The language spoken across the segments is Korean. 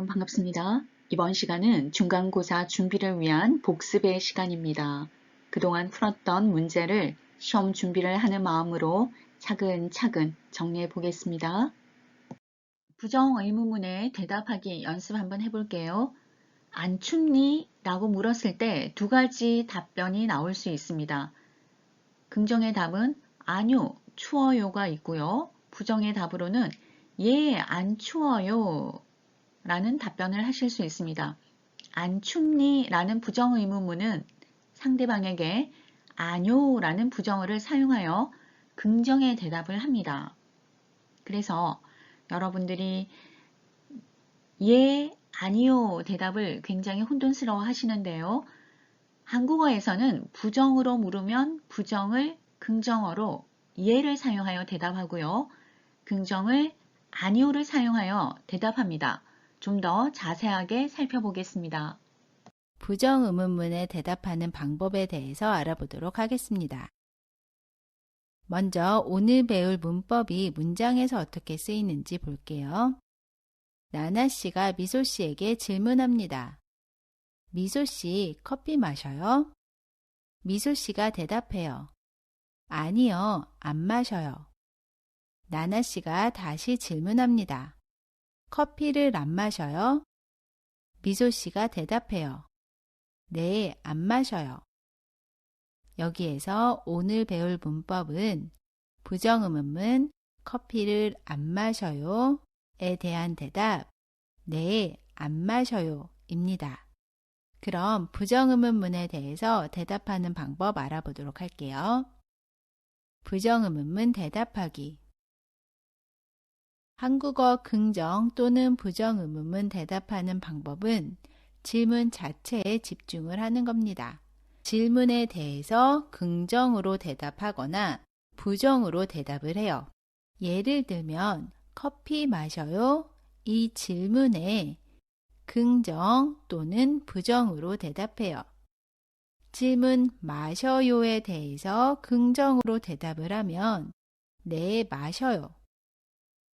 여러분 반갑습니다. 이번 시간은 중간고사 준비를 위한 복습의 시간입니다. 그동안 풀었던 문제를 시험 준비를 하는 마음으로 차근차근 정리해 보겠습니다. 부정 의문문에 대답하기 연습 한번 해볼게요. 안 춥니? 라고 물었을 때 두 가지 답변이 나올 수 있습니다. 긍정의 답은 아뇨, 추워요가 있고요. 부정의 답으로는 예, 안 추워요 라는 답변을 하실 수 있습니다. 안 춥니? 라는 부정의문문은 상대방에게 아뇨 라는 부정어를 사용하여 긍정의 대답을 합니다. 그래서 여러분들이 예, 아니요 대답을 굉장히 혼돈스러워 하시는데요. 한국어에서는 부정으로 물으면 부정을 긍정어로 예를 사용하여 대답하고요. 긍정을 아니오를 사용하여 대답합니다. 좀 더 자세하게 살펴보겠습니다. 부정 의문문에 대답하는 방법에 대해서 알아보도록 하겠습니다. 먼저 오늘 배울 문법이 문장에서 어떻게 쓰이는지 볼게요. 나나 씨가 미소 씨에게 질문합니다. 미소 씨, 커피 마셔요? 미소 씨가 대답해요. 아니요, 안 마셔요. 나나 씨가 다시 질문합니다. 커피를 안 마셔요? 미소 씨가 대답해요. 네, 안 마셔요. 여기에서 오늘 배울 문법은 부정의문문 커피를 안 마셔요에 대한 대답 네, 안 마셔요 입니다. 그럼 부정의문문에 대해서 대답하는 방법 알아보도록 할게요. 부정의문문 대답하기 한국어 긍정 또는 부정의문문 대답하는 방법은 질문 자체에 집중을 하는 겁니다. 질문에 대해서 긍정으로 대답하거나 부정으로 대답을 해요. 예를 들면 커피 마셔요? 이 질문에 긍정 또는 부정으로 대답해요. 질문 마셔요에 대해서 긍정으로 대답을 하면 네, 마셔요.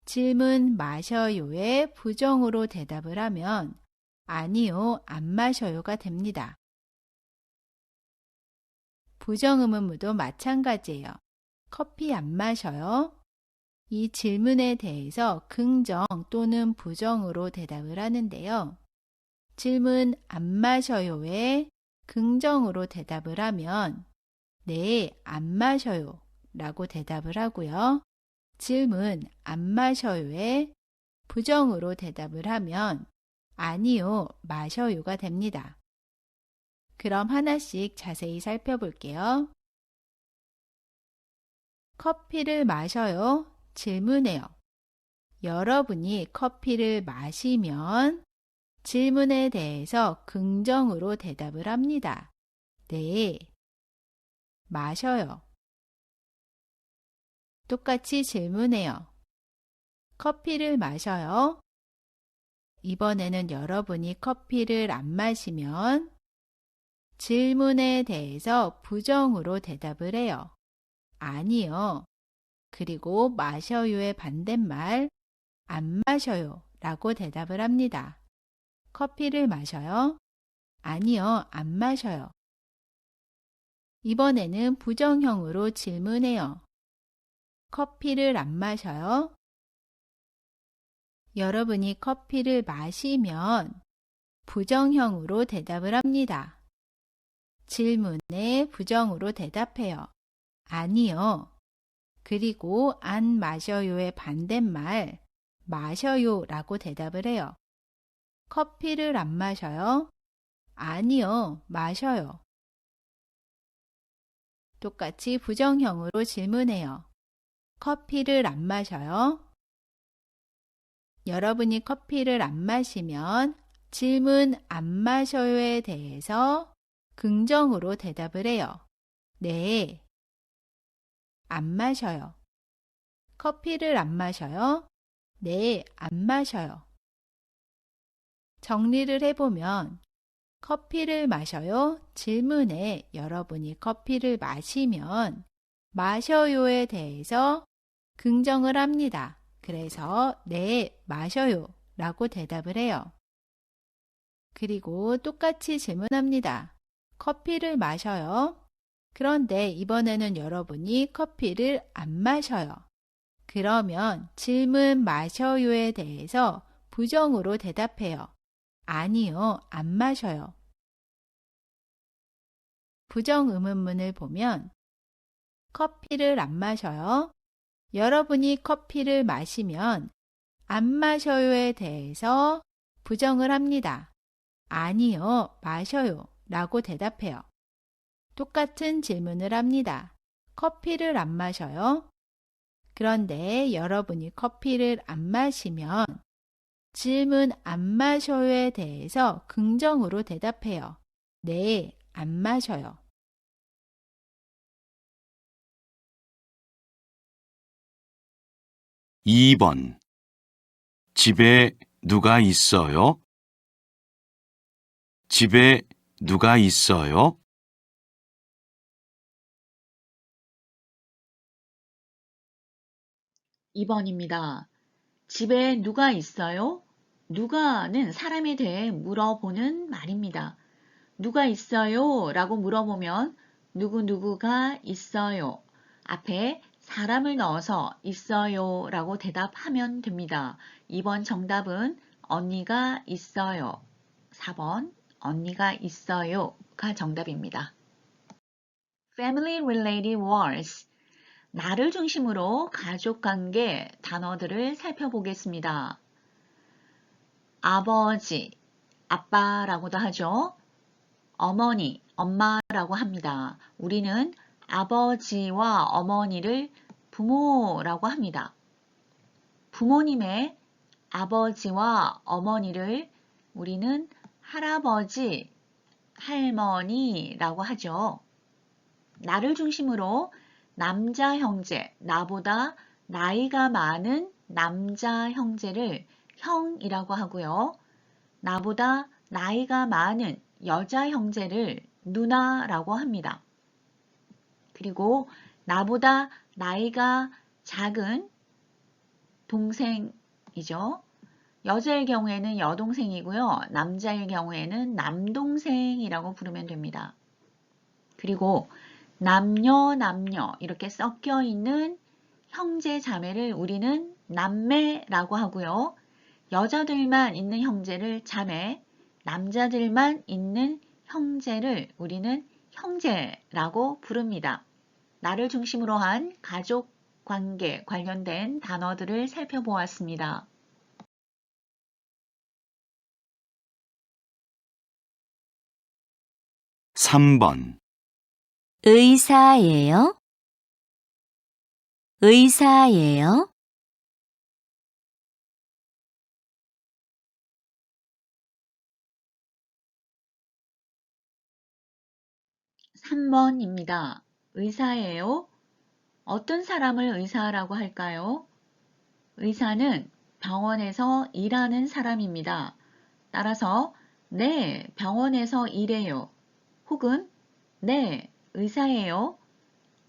질문 마셔요에 부정으로 대답을 하면 아니요, 안 마셔요가 됩니다. 부정의문문도 마찬가지예요. 커피 안 마셔요? 이 질문에 대해서 긍정 또는 부정으로 대답을 하는데요. 질문 안 마셔요에 긍정으로 대답을 하면 네, 안 마셔요 라고 대답을 하고요. 질문 안 마셔요에 부정으로 대답을 하면 아니요, 마셔요가 됩니다. 그럼 하나씩 자세히 살펴볼게요. 커피를 마셔요? 질문해요. 여러분이 커피를 마시면 질문에 대해서 긍정으로 대답을 합니다. 네, 마셔요. 똑같이 질문해요. 커피를 마셔요? 이번에는 여러분이 커피를 안 마시면 질문에 대해서 부정으로 대답을 해요. 아니요. 그리고 마셔요의 반대말 안 마셔요 라고 대답을 합니다. 커피를 마셔요? 아니요, 안 마셔요. 이번에는 부정형으로 질문해요. 커피를 안 마셔요? 여러분이 커피를 마시면 부정형으로 대답을 합니다. 질문에 부정으로 대답해요. 아니요. 그리고 안 마셔요의 반대말 마셔요 라고 대답을 해요. 커피를 안 마셔요? 아니요, 마셔요. 똑같이 부정형으로 질문해요. 커피를 안 마셔요? 여러분이 커피를 안 마시면 질문 안 마셔요에 대해서 긍정으로 대답을 해요. 네, 안 마셔요. 커피를 안 마셔요? 네, 안 마셔요. 정리를 해보면 커피를 마셔요? 질문에 여러분이 커피를 마시면 마셔요에 대해서 긍정을 합니다. 그래서 네, 마셔요 라고 대답을 해요. 그리고 똑같이 질문합니다. 커피를 마셔요? 그런데 이번에는 여러분이 커피를 안 마셔요. 그러면 질문 마셔요에 대해서 부정으로 대답해요. 아니요, 안 마셔요. 부정 의문문을 보면 커피를 안 마셔요. 여러분이 커피를 마시면 안 마셔요에 대해서 부정을 합니다. 아니요, 마셔요 라고 대답해요. 똑같은 질문을 합니다. 커피를 안 마셔요? 그런데 여러분이 커피를 안 마시면 질문 안 마셔요에 대해서 긍정으로 대답해요. 네, 안 마셔요. 2번. 집에 누가 있어요? 집에 누가 있어요? 2번입니다. 집에 누가 있어요? 누가는 사람에 대해 물어보는 말입니다. 누가 있어요? 라고 물어보면 누구누구가 있어요. 앞에 사람을 넣어서 있어요 라고 대답하면 됩니다. 2번 정답은 언니가 있어요. 4번 언니가 있어요가 정답입니다. Family related words. 나를 중심으로 가족관계 단어들을 살펴보겠습니다. 아버지, 아빠라고도 하죠. 어머니, 엄마라고 합니다. 우리는 아버지와 어머니를 부모라고 합니다. 부모님의 아버지와 어머니를 우리는 할아버지, 할머니라고 하죠. 나를 중심으로 남자 형제, 나보다 나이가 많은 남자 형제를 형이라고 하고요. 나보다 나이가 많은 여자 형제를 누나라고 합니다. 그리고 나보다 나이가 작은 동생이죠. 여자의 경우에는 여동생이고요. 남자의 경우에는 남동생이라고 부르면 됩니다. 그리고 남녀 이렇게 섞여 있는 형제 자매를 우리는 남매라고 하고요. 여자들만 있는 형제를 자매, 남자들만 있는 형제를 우리는 형제라고 부릅니다. 나를 중심으로 한 가족 관계 관련된 단어들을 살펴보았습니다. 3번. 의사예요? 의사예요? 3번입니다. 의사예요? 어떤 사람을 의사라고 할까요? 의사는 병원에서 일하는 사람입니다. 따라서 네, 병원에서 일해요. 혹은 네, 의사예요.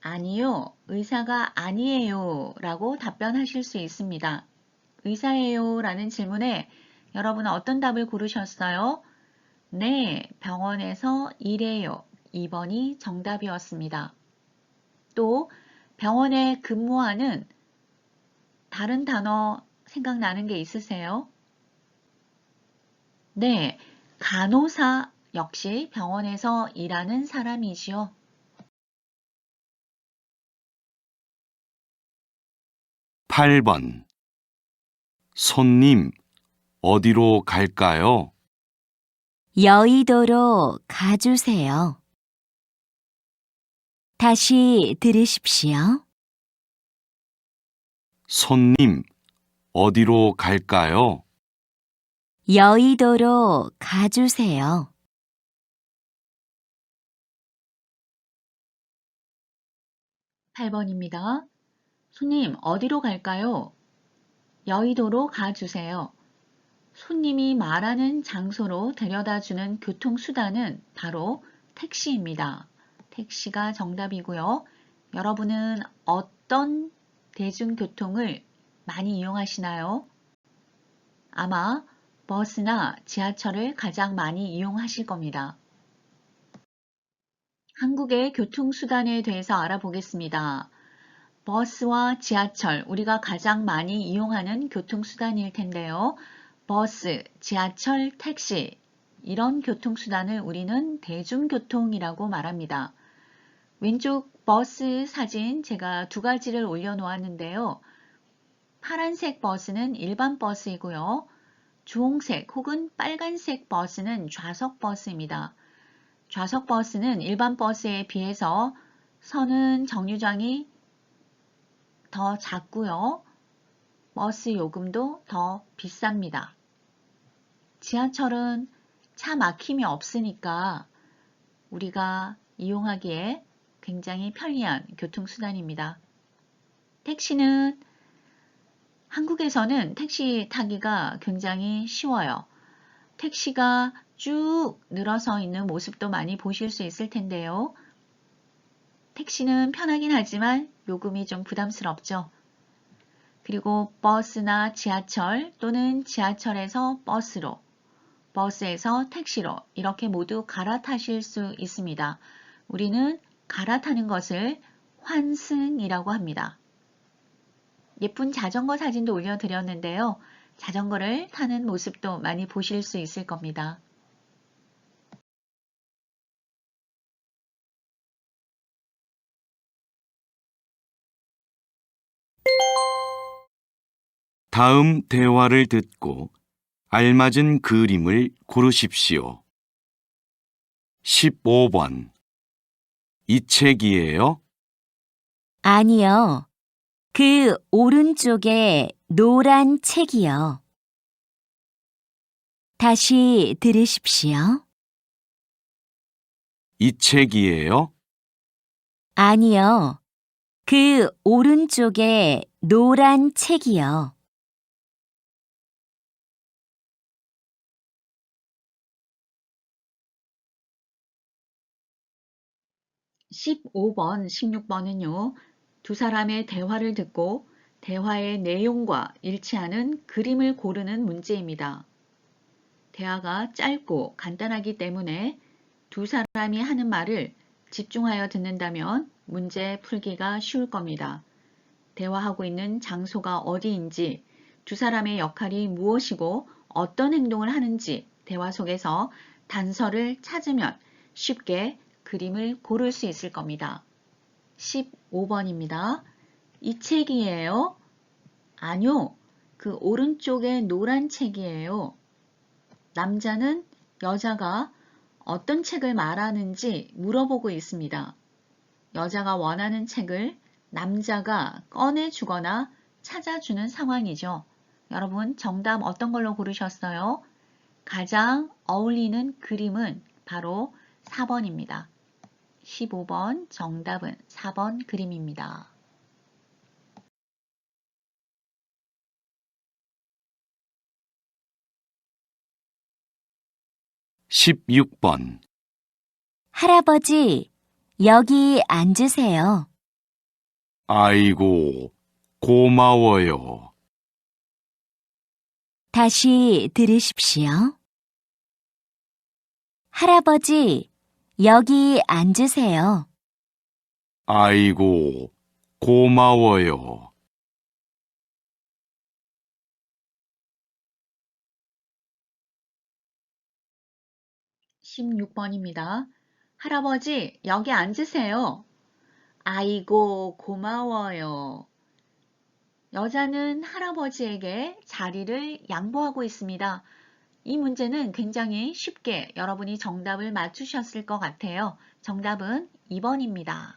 아니요, 의사가 아니에요 라고 답변하실 수 있습니다. 의사예요 라는 질문에 여러분은 어떤 답을 고르셨어요? 네, 병원에서 일해요. 2번이 정답이었습니다. 또 병원에 근무하는 다른 단어 생각나는 게 있으세요? 네, 간호사 역시 병원에서 일하는 사람이지요. 8번. 손님, 어디로 갈까요? 여의도로 가주세요. 다시 들으십시오. 손님, 어디로 갈까요? 여의도로 가주세요. 8번입니다. 손님, 어디로 갈까요? 여의도로 가주세요. 손님이 말하는 장소로 데려다주는 교통수단은 바로 택시입니다. 택시가 정답이고요. 여러분은 어떤 대중교통을 많이 이용하시나요? 아마 버스나 지하철을 가장 많이 이용하실 겁니다. 한국의 교통수단에 대해서 알아보겠습니다. 버스와 지하철, 우리가 가장 많이 이용하는 교통수단일 텐데요. 버스, 지하철, 택시, 이런 교통수단을 우리는 대중교통이라고 말합니다. 왼쪽 버스 사진 제가 두 가지를 올려놓았는데요. 파란색 버스는 일반 버스이고요. 주홍색 혹은 빨간색 버스는 좌석 버스입니다. 좌석 버스는 일반 버스에 비해서 서는 정류장이 더 작고요. 버스 요금도 더 비쌉니다. 지하철은 차 막힘이 없으니까 우리가 이용하기에 굉장히 편리한 교통수단입니다. 택시는 한국에서는 택시 타기가 굉장히 쉬워요. 택시가 쭉 늘어서 있는 모습도 많이 보실 수 있을 텐데요. 택시는 편하긴 하지만 요금이 좀 부담스럽죠. 그리고 버스나 지하철 또는 지하철에서 버스로, 버스에서 택시로 이렇게 모두 갈아타실 수 있습니다. 우리는 갈아타는 것을 환승이라고 합니다. 예쁜 자전거 사진도 올려드렸는데요. 자전거를 타는 모습도 많이 보실 수 있을 겁니다. 다음 대화를 듣고 알맞은 그림을 고르십시오. 15번. 이 책이에요? 아니요. 그 오른쪽에 노란 책이요. 다시 들으십시오. 이 책이에요? 아니요. 그 오른쪽에 노란 책이요. 15번, 16번은요. 두 사람의 대화를 듣고 대화의 내용과 일치하는 그림을 고르는 문제입니다. 대화가 짧고 간단하기 때문에 두 사람이 하는 말을 집중하여 듣는다면 문제 풀기가 쉬울 겁니다. 대화하고 있는 장소가 어디인지, 두 사람의 역할이 무엇이고 어떤 행동을 하는지 대화 속에서 단서를 찾으면 쉽게 그림을 고를 수 있을 겁니다. 15번입니다. 이 책이에요? 아니요. 그 오른쪽에 노란 책이에요. 남자는 여자가 어떤 책을 말하는지 물어보고 있습니다. 여자가 원하는 책을 남자가 꺼내주거나 찾아주는 상황이죠. 여러분 정답 어떤 걸로 고르셨어요? 가장 어울리는 그림은 바로 4번입니다. 15번 정답은 4번 그림입니다. 16번. 할아버지, 여기 앉으세요. 아이고, 고마워요. 다시 들으십시오. 할아버지, 여기 앉으세요. 아이고, 고마워요. 16번입니다. 할아버지, 여기 앉으세요. 아이고, 고마워요. 여자는 할아버지에게 자리를 양보하고 있습니다. 이 문제는 굉장히 쉽게 여러분이 정답을 맞추셨을 것 같아요. 정답은 2번입니다.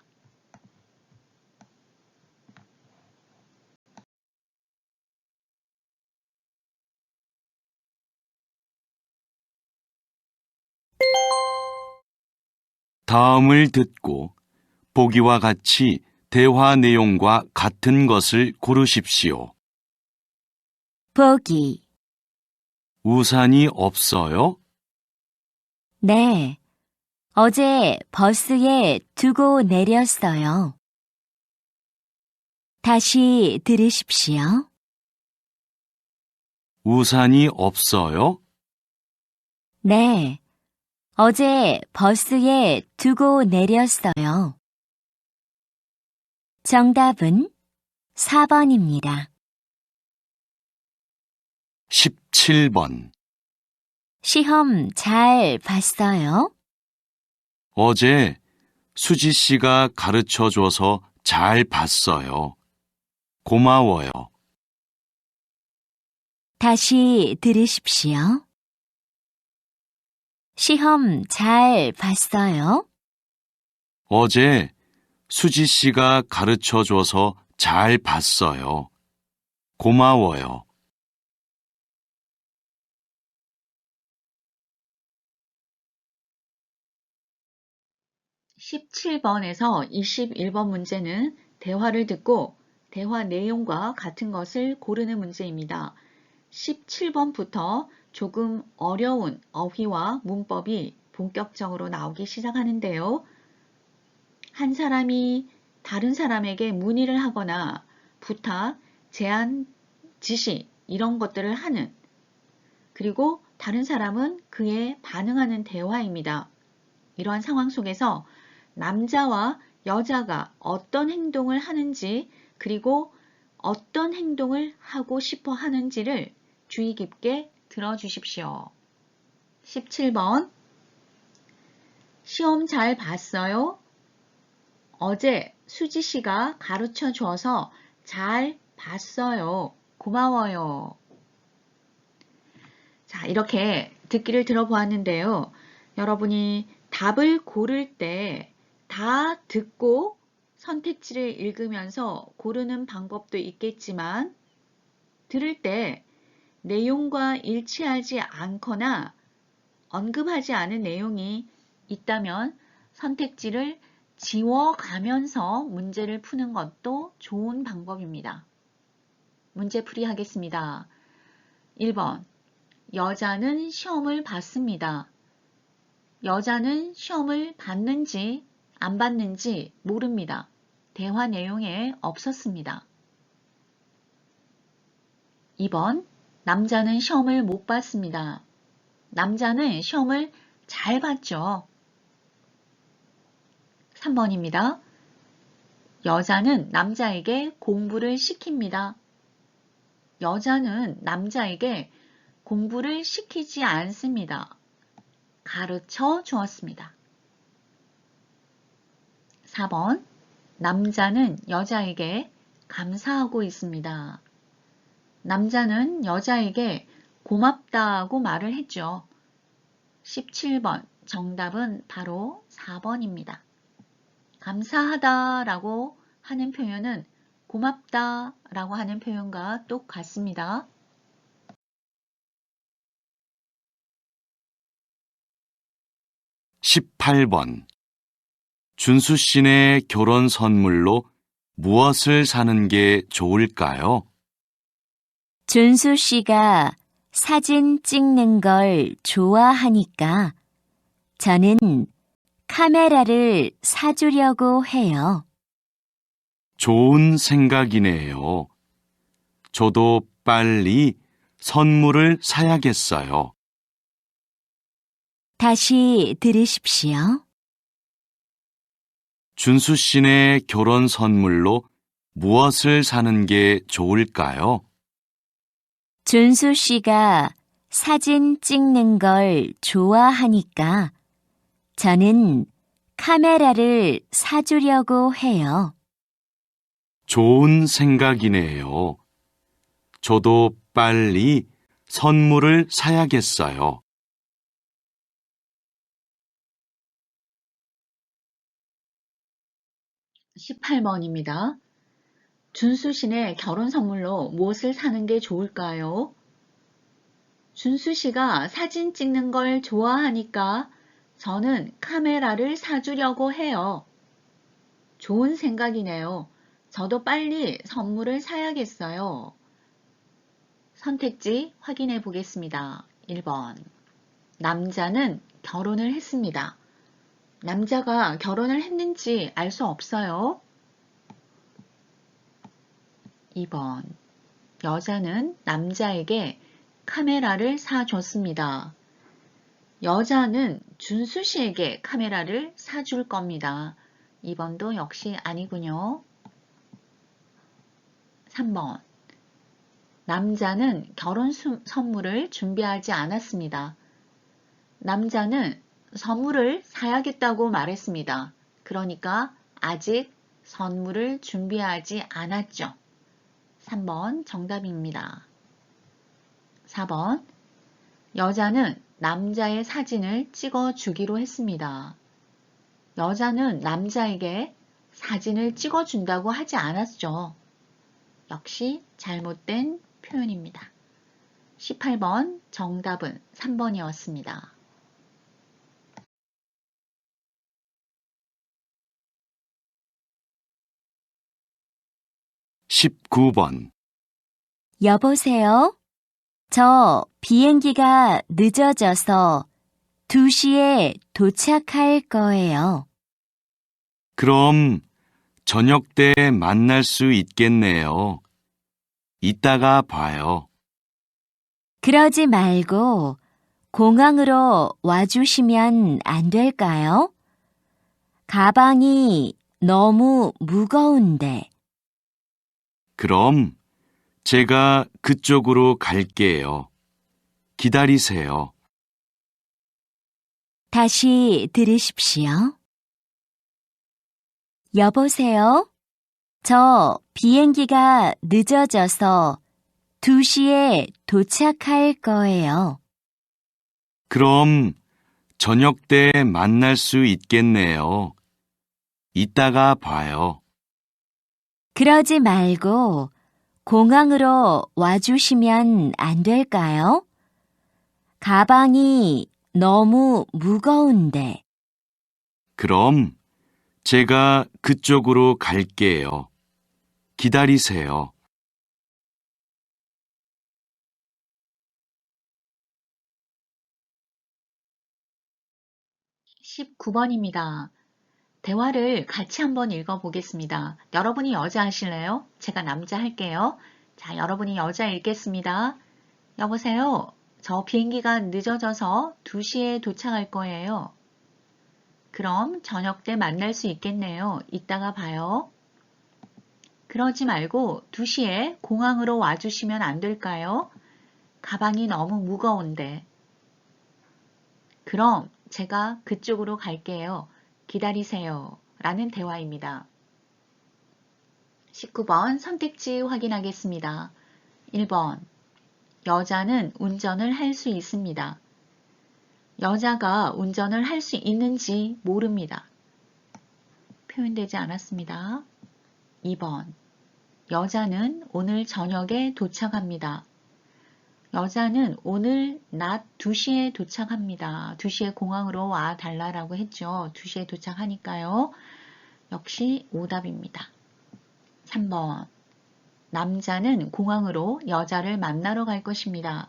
다음을 듣고 보기와 같이 대화 내용과 같은 것을 고르십시오. 보기. 우산이 없어요? 네. 어제 버스에 두고 내렸어요. 다시 들으십시오. 우산이 없어요? 네. 어제 버스에 두고 내렸어요. 정답은 4번입니다. 17번. 시험 잘 봤어요? 어제 수지 씨가 가르쳐 줘서 잘 봤어요. 고마워요. 다시 들으십시오. 시험 잘 봤어요? 어제 수지 씨가 가르쳐 줘서 잘 봤어요. 고마워요. 17번에서 21번 문제는 대화를 듣고 대화 내용과 같은 것을 고르는 문제입니다. 17번부터 조금 어려운 어휘와 문법이 본격적으로 나오기 시작하는데요. 한 사람이 다른 사람에게 문의를 하거나 부탁, 제안, 지시 이런 것들을 하는, 그리고 다른 사람은 그에 반응하는 대화입니다. 이러한 상황 속에서 남자와 여자가 어떤 행동을 하는지, 그리고 어떤 행동을 하고 싶어 하는지를 주의 깊게 들어주십시오. 17번. 시험 잘 봤어요? 어제 수지 씨가 가르쳐 줘서 잘 봤어요. 고마워요. 자, 이렇게 듣기를 들어보았는데요. 여러분이 답을 고를 때 다 듣고 선택지를 읽으면서 고르는 방법도 있겠지만, 들을 때 내용과 일치하지 않거나 언급하지 않은 내용이 있다면 선택지를 지워가면서 문제를 푸는 것도 좋은 방법입니다. 문제풀이 하겠습니다. 1번. 여자는 시험을 봤습니다. 여자는 시험을 봤는지 안 봤는지 모릅니다. 대화 내용에 없었습니다. 2번. 남자는 시험을 못 봤습니다. 남자는 시험을 잘 봤죠. 3번입니다. 여자는 남자에게 공부를 시킵니다. 여자는 남자에게 공부를 시키지 않습니다. 가르쳐 주었습니다. 4번. 남자는 여자에게 감사하고 있습니다. 남자는 여자에게 고맙다고 말을 했죠. 17번. 정답은 바로 4번입니다. 감사하다라고 하는 표현은 고맙다라고 하는 표현과 똑같습니다. 18번. 준수 씨네 결혼 선물로 무엇을 사는 게 좋을까요? 준수 씨가 사진 찍는 걸 좋아하니까 저는 카메라를 사주려고 해요. 좋은 생각이네요. 저도 빨리 선물을 사야겠어요. 다시 들으십시오. 준수 씨네 결혼 선물로 무엇을 사는 게 좋을까요? 준수 씨가 사진 찍는 걸 좋아하니까 저는 카메라를 사주려고 해요. 좋은 생각이네요. 저도 빨리 선물을 사야겠어요. 18번입니다. 준수 씨네 결혼 선물로 무엇을 사는 게 좋을까요? 준수 씨가 사진 찍는 걸 좋아하니까 저는 카메라를 사주려고 해요. 좋은 생각이네요. 저도 빨리 선물을 사야겠어요. 선택지 확인해 보겠습니다. 1번. 남자는 결혼을 했습니다. 남자가 결혼을 했는지 알 수 없어요. 2번. 여자는 남자에게 카메라를 사줬습니다. 여자는 준수 씨에게 카메라를 사줄 겁니다. 2번도 역시 아니군요. 3번. 남자는 결혼 선물을 준비하지 않았습니다. 남자는 선물을 사야겠다고 말했습니다. 그러니까 아직 선물을 준비하지 않았죠. 3번 정답입니다. 4번. 여자는 남자의 사진을 찍어 주기로 했습니다. 여자는 남자에게 사진을 찍어 준다고 하지 않았죠. 역시 잘못된 표현입니다. 18번 정답은 3번이었습니다. 19번. 여보세요? 저 비행기가 늦어져서 2시에 도착할 거예요. 그럼 저녁 때 만날 수 있겠네요. 이따가 봐요. 그러지 말고 공항으로 와주시면 안 될까요? 가방이 너무 무거운데. 그럼 제가 그쪽으로 갈게요. 기다리세요. 다시 들으십시오. 여보세요? 저 비행기가 늦어져서 2시에 도착할 거예요. 그럼 저녁 때 만날 수 있겠네요. 이따가 봐요. 그러지 말고 공항으로 와주시면 안 될까요? 가방이 너무 무거운데. 그럼 제가 그쪽으로 갈게요. 기다리세요. 19번입니다. 대화를 같이 한번 읽어보겠습니다. 여러분이 여자 하실래요? 제가 남자 할게요. 자, 여러분이 여자 읽겠습니다. 여보세요? 저 비행기가 늦어져서 2시에 도착할 거예요. 그럼 저녁 때 만날 수 있겠네요. 이따가 봐요. 그러지 말고 2시에 공항으로 와주시면 안 될까요? 가방이 너무 무거운데. 그럼 제가 그쪽으로 갈게요. 기다리세요. 라는 대화입니다. 19번 선택지 확인하겠습니다. 1번. 여자는 운전을 할 수 있습니다. 여자가 운전을 할 수 있는지 모릅니다. 표현되지 않았습니다. 2번. 여자는 오늘 저녁에 도착합니다. 여자는 오늘 낮 2시에 도착합니다. 2시에 공항으로 와 달라라고 했죠. 2시에 도착하니까요. 역시 오답입니다. 3번. 남자는 공항으로 여자를 만나러 갈 것입니다.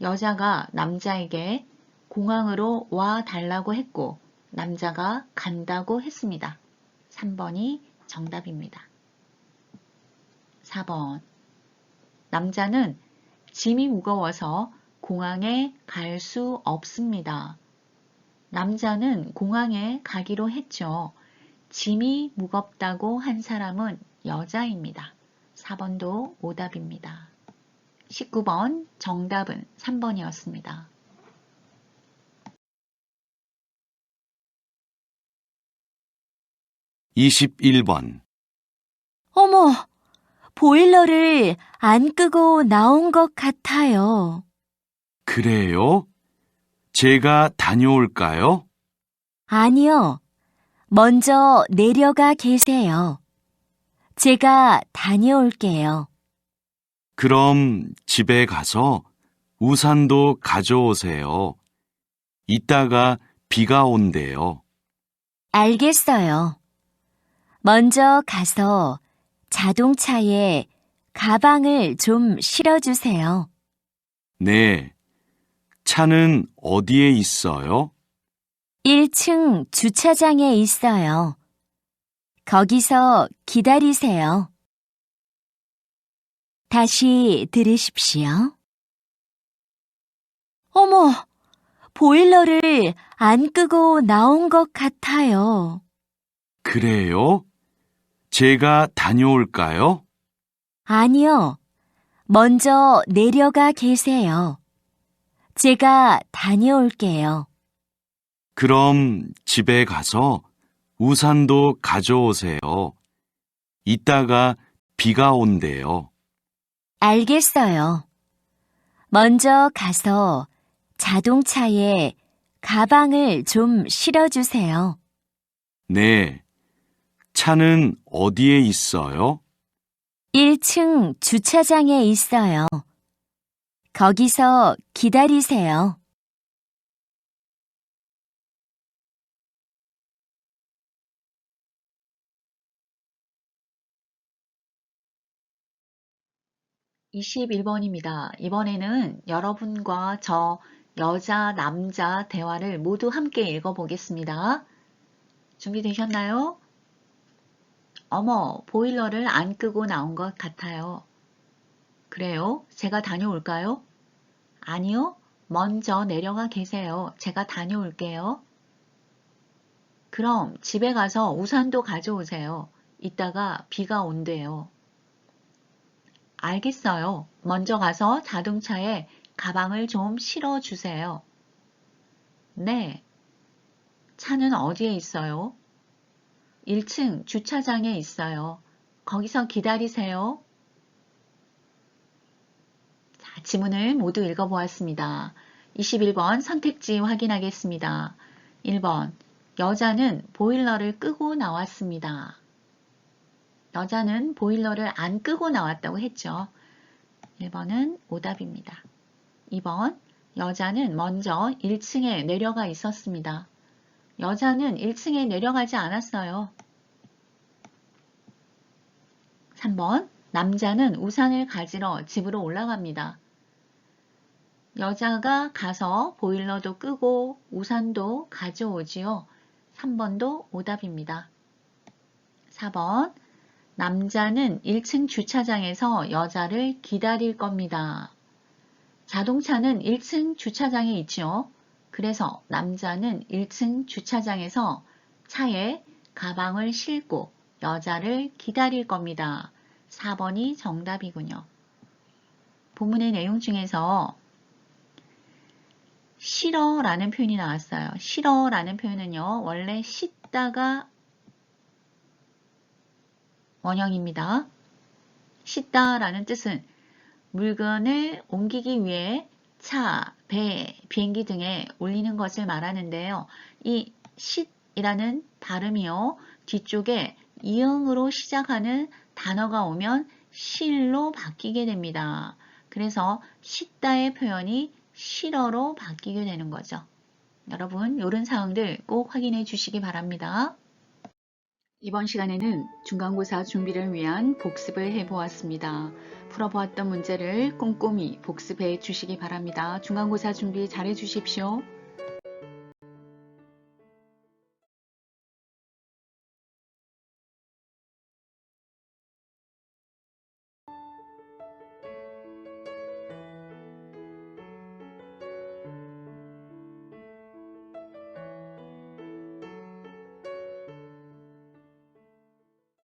여자가 남자에게 공항으로 와 달라고 했고 남자가 간다고 했습니다. 3번이 정답입니다. 4번. 남자는 짐이 무거워서 공항에 갈 수 없습니다. 남자는 공항에 가기로 했죠. 짐이 무겁다고 한 사람은 여자입니다. 4번도 오답입니다. 19번 정답은 3번이었습니다. 21번. 어머, 보일러를 안 끄고 나온 것 같아요. 그래요? 제가 다녀올까요? 아니요. 먼저 내려가 계세요. 제가 다녀올게요. 그럼 집에 가서 우산도 가져오세요. 이따가 비가 온대요. 알겠어요. 먼저 가서 자동차에 가방을 좀 실어주세요. 네. 차는 어디에 있어요? 1층 주차장에 있어요. 거기서 기다리세요. 다시 들으십시오. 어머, 보일러를 안 끄고 나온 것 같아요. 그래요? 제가 다녀올까요? 아니요. 먼저 내려가 계세요. 제가 다녀올게요. 그럼 집에 가서 우산도 가져오세요. 이따가 비가 온대요. 알겠어요. 먼저 가서 자동차에 가방을 좀 실어주세요. 네. 차는 어디에 있어요? 1층 주차장에 있어요. 거기서 기다리세요. (21번입니다) 이번에는 여러분과 저 여자, 남자 대화를 모두 함께 읽어보겠습니다. 준비되셨나요? 어머, 보일러를 안 끄고 나온 것 같아요. 그래요? 제가 다녀올까요? 아니요, 먼저 내려가 계세요. 제가 다녀올게요. 그럼 집에 가서 우산도 가져오세요. 이따가 비가 온대요. 알겠어요. 먼저 가서 자동차에 가방을 좀 실어주세요. 네. 차는 어디에 있어요? 1층 주차장에 있어요. 거기서 기다리세요. 자, 지문을 모두 읽어보았습니다. 21번 선택지 확인하겠습니다. 1번, 여자는 보일러를 끄고 나왔습니다. 여자는 보일러를 안 끄고 나왔다고 했죠. 1번은 오답입니다. 2번, 여자는 먼저 1층에 내려가 있었습니다. 여자는 1층에 내려가지 않았어요. 3번, 남자는 우산을 가지러 집으로 올라갑니다. 여자가 가서 보일러도 끄고 우산도 가져오지요. 3번도 오답입니다. 4번, 남자는 1층 주차장에서 여자를 기다릴 겁니다. 자동차는 1층 주차장에 있지요. 그래서 남자는 1층 주차장에서 차에 가방을 싣고 여자를 기다릴 겁니다. 4번이 정답이군요. 본문의 내용 중에서 싫어라는 표현이 나왔어요. 싫어라는 표현은요, 원래 씻다가 원형입니다. 씻다라는 뜻은 물건을 옮기기 위해 차, 배, 비행기 등에 올리는 것을 말하는데요. 이 쉿이라는 발음이요, 뒤쪽에 이응으로 시작하는 단어가 오면 실로 바뀌게 됩니다. 그래서 씻다의 표현이 싫어로 바뀌게 되는 거죠. 여러분, 이런 사항들 꼭 확인해 주시기 바랍니다. 이번 시간에는 중간고사 준비를 위한 복습을 해보았습니다. 풀어보았던 문제를 꼼꼼히 복습해 주시기 바랍니다. 중간고사 준비 잘 해주십시오.